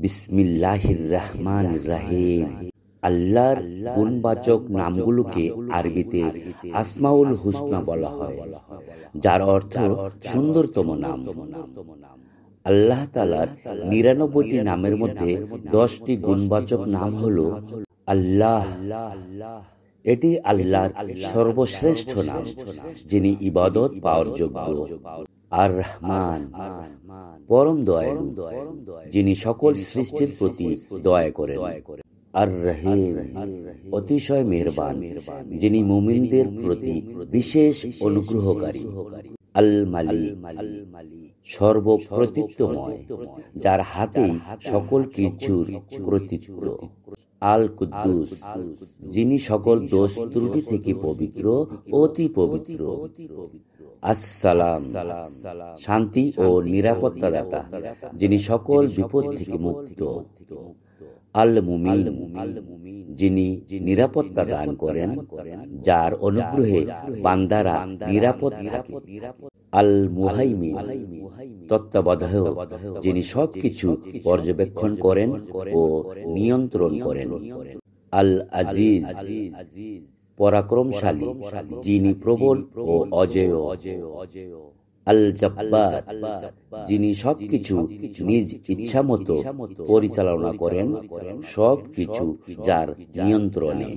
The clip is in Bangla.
বিসমিল্লাহির রহমানির রহিম। আল্লাহর গুণবাচক নামগুলোকে আরবিতে আসমাউল হুসনা বলা হয়, যার অর্থ সুন্দরতম নাম। আল্লাহ তাআলার ৯৯টি নামের মধ্যে ১০টি গুণবাচক নাম হলো আল্লাহ। এটি আল্লাহর সর্বশ্রেষ্ঠ নাম, যিনি ইবাদত পাওয়ার যোগ্য। আর রহমান, পরম দয়ালু, যিনি সকল সৃষ্টির প্রতি দয়া করেন। আর রহিম, অতিশয় মেহেরবান, যিনি মুমিনদের প্রতি বিশেষ অনুগ্রহকারী। আল মালিক, সর্বকর্তৃত্বময়, যার হাতেই সকল কিছুর কর্তৃত্ব। আল কুদ্দুস, যিনি সকল দোষ ত্রুটি থেকে পবিত্র, অতি পবিত্র। আসসালাম, শান্তি ও নিরাপত্তাদাতা, যিনি সকল বিপদ থেকে মুক্ত। আল মুমিন, যিনি নিরাপত্তা দান করেন, যার অনুগ্রহে বান্দারা নিরাপদ থাকে। আল মুহাইমিন, তত্ত্বাবধায়ক, যিনি সবকিছু পর্যবেক্ষণ করেন ও নিয়ন্ত্রণ করেন। আল আজিজ, পরাক্রমশালী, যিনি প্রবল ও অজেয়। আল জব্বার, যিনি সবকিছু নিজ ইচ্ছামতো পরিচালনা করেন, সবকিছু যার নিয়ন্ত্রণে।